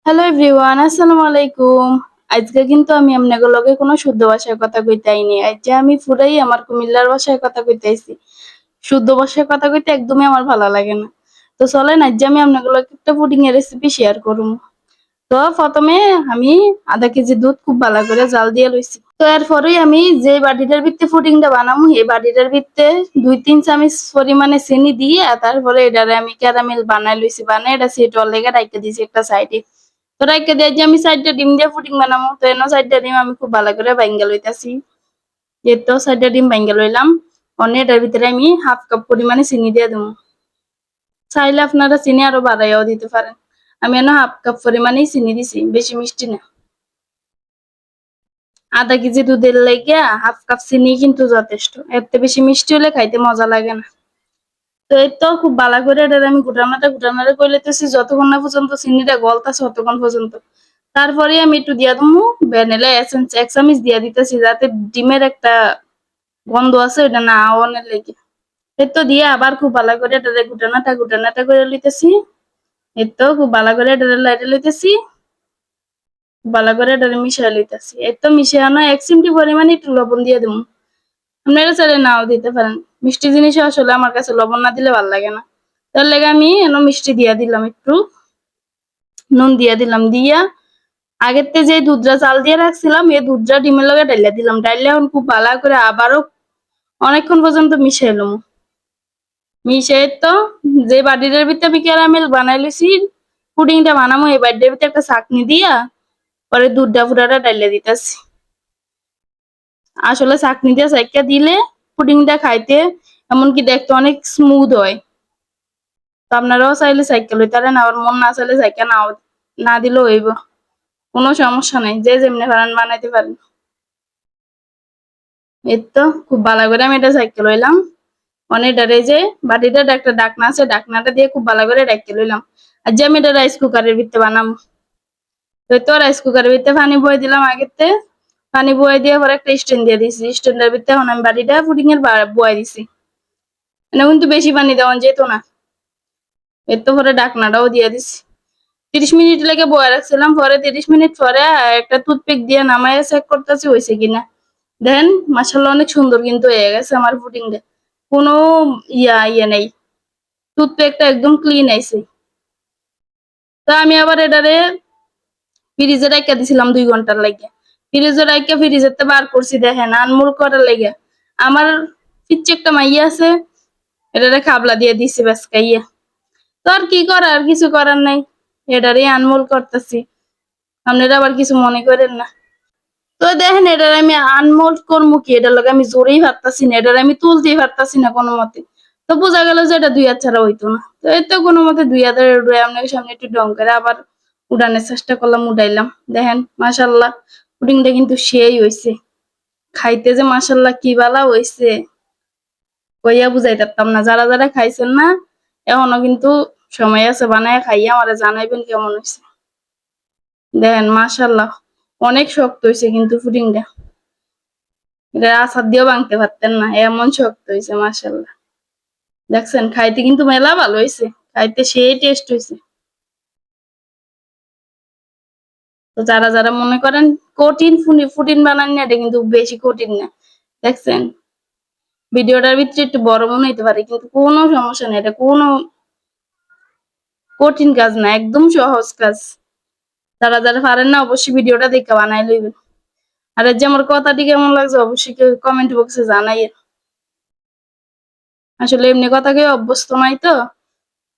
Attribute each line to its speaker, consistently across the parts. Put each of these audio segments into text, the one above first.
Speaker 1: Hello everyone, আসসালামু আলাইকুম। আজকে কিন্তু আমি আপনাদের লগে কোনো শুদ্ধ ভাষায় কথা কইতে আইনি। আজকে আমি পুরাই আমার কুমিল্লার ভাষায় কথা কইতে আইছি। শুদ্ধ ভাষায় কথা কইতে একদমই আমার ভালো লাগে না। তো চলেন আজকে আমি আপনাদের লগে একটা পুডিং এর রেসিপি শেয়ার করুম। তো প্রথমে আমি আধা কেজি দুধ খুব ভালো করে জাল দিয়ে লইছি। তো এরপরেই আমি যে বাটিটার ভিতরে পুডিংটা বানামু এই বাটিটার ভিতরে 2-3 চামচ পরিমাণে চিনি দিয়ে তারপরে এটারে আমি ক্যারামেল বানাই লইছি। বানাই এটা সেট হওয়ার লেগে রাইখা দিয়েছি একটা সাইডে। তো রাইখা দিয়ে যে আমি 4টা ডিম দিয়ে পুডিং বানামু। তো এনো 4টা ডিম আমি খুব ভালো করে ভাইঙ্গা লইতাছি। এই তো 4টা ডিম ভাইঙ্গা লইলাম। অনে এটার ভিতরে আমি হাফ কাপ পরিমাণে চিনি দিয়ে দেবো। চাইলে আপনারা চিনি আরো বাড়াইয়াও দিতে পারেন। আমি এনো হাফ কাপ পরিমাণেই চিনি দিছি, বেশি মিষ্টি না। আধা কেজি দুধের লাইগা হাফ কাপ চিনি কিন্তু যথেষ্ট। এর থেকে বেশি মিষ্টি হলে খাইতে মজা লাগে না। তো এই তো খুব ভালো করে এটারে আমি গুটানাটা করে লইতেছি যতক্ষণ না পর্যন্ত চিনিটা গলতাছে ততক্ষণ পর্যন্ত। তারপরে আমি একটু দিয়া দিমু ভ্যানিলা এসেন্স 1 চামচ দিয়া দিতেছি যাতে ডিমের একটা গন্ধ আছে ওটা না আওয়ানোর লেগে। এই তো দিয়ে আবার খুব ভালো করে এটারে গুটানাটা করে লইতেছি। এই তো খুব ভালো করে এটারে লাইটে লইতেছি। ভালো করে এটারে মিশাই লইতেছি। এই তো মিশানো 1 চিমটি পরিমাণে একটু লবণ দিয়ে দিমু। আপনারা চাইলে নাও দিতে পারেন। মিষ্টি জিনিস আসলে আমার কাছে লবণ না দিলে ভালো লাগে না। তার লেগে আমি এনো মিষ্টি দিয়া দিলাম একটু। নুন দিয়া দিলাম দিয়া আগেরতে যে দুধটা চাল দিয়ে রাখছিলাম এই দুধটা ডিমের লগে ঢাইলা দিলাম। ঢাইলে এখন খুব ভালো করে আবারও অনেকক্ষণ পর্যন্ত মিশাইলাম। মিশাই তো যে বাটিটার ভিতরে আমি ক্যারামেল বানাই লইছি পুডিংটা বানামো এই বাটিটার ভিতরে একটা ছাঁকনি দিয়া পরে দুধটা পুরাটা ঢাইলা দিতেছি। আসলে ছাঁকনি দিয়ে ছাইকা দিলে পুডিংটা খাইতে এমনকি দেখতে অনেক স্মুথ হয়। তো আপনারাও চাইলে ছাইকা লইতে পারেন, আবার মন না চাইলে ছাইকা না দিলেও হইব, কোনো সমস্যা নাই। যে যেমনি পারেন বানাইতে পারেন। এই তো খুব ভালো করে আমি এটা ছাইকা লইলাম। অনেকটারে যে বাটিটার একটা ঢাকনা আছে ঢাকনাটা দিয়ে খুব ভালো করে ঢাইকা লইলাম। আর যে আমি এটা রাইস কুকারের ভিতরে বানাবো। তো রাইস কুকারের ভিতরে পানি বয়ে দিলাম আগেতে। পানি বয়ে দিয়ে পরে একটা স্ট্যান্ড দিয়ে দিছি। স্ট্যান্ডের ভিতরে এখন আমি বাটিটা পুডিং এর বয়ে দিছি। মানে কিন্তু বেশি পানি দেওয়া যেত না। এর তো পরে ঢাকনাটাও দিয়ে দিছি। 30 মিনিট লেগে বয়ে রাখছিলাম। পরে 30 মিনিট পরে একটা টুথপিক দিয়ে নামাইয়া চেক করতেছি হয়েছে কিনা। দেখেন মাশাআল্লাহ অনেক সুন্দর কিন্তু হয়ে গেছে আমার পুডিংটা। কোনো ইয়ে নেই। টুথপিকটা একদম ক্লিন আইছে। তো আমি আবার এটারে ফ্রিজে রাইখা দিছিলাম 2 ঘন্টার লাগে। ফ্রিজে রাইখা ফ্রিজেরতে বার করছি দেখেন আনমোল করার লাগে। আমার পিচ্চি একটা মাইয়া আছে এটারে খাবলা দিয়ে দিছি বাসকাইয়া। তো আর কি করার, কিছু করার নাই। এটারই আনমোল করতেছি। আপনারা আবার কিছু মনে করেন না। তো দেখেন এটার আমি আনমোল করবো কি, এটার লগে আমি জোরেই পারতাছি না, এটার আমি তুলতেই পারতাছি না কোনো মতে। তো বোঝা গেল যে এটা 2 হাত ছাড়া হইতো না। তো এই তো কোনো মতে 2 হাতের উড়ে আপনাকে সামনে একটু ডং করে আবার উড়ানোর চেষ্টা করলাম, উড়াইলাম। দেখেন মাশাআল্লাহ পুডিংটা কিন্তু সেই হইছে। খাইতে যে মাশাআল্লাহ কি বালা হইছে কইয়া বুঝাই পারতাম না। যারা যারা খাইছেন না এখনো কিন্তু সময় আছে, বানায় খাইয়া আমারে জানাইবেন কেমন হইছে। দেখেন মাশাআল্লাহ অনেক শক্ত হইছে কিন্তু পুডিংটা। এটা আচার দিয়েও ভাঙতে পারতেন না এমন শক্ত হইছে মাশাআল্লাহ। দেখছেন খাইতে কিন্তু মেলা ভালো হইছে, খাইতে সেই টেস্ট হইছে। তো যারা যারা মনে করেন কঠিন পুডিং বানান না, এটা কিন্তু বেশি কঠিন না। দেখছেন ভিডিওটার ভিতরে একটু বড় মনে হইতে পারে কিন্তু কোনো সমস্যা নেই, এটা কোনো কঠিন কাজ না, একদম সহজ কাজ। যারা যারা পারেন না অবশ্যই ভিডিওটা দেখে বানাই লইবেন। আর যে আমার কথাটি কেমন লাগছে অবশ্যই কেউ কমেন্ট বক্সে জানাইয়েন। আসলে এমনি কথা কেউ অভ্যস্ত নাই তো,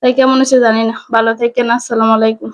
Speaker 1: তাই কেমন হচ্ছে জানি না। ভালো থাকেন, আসসালামু আলাইকুম।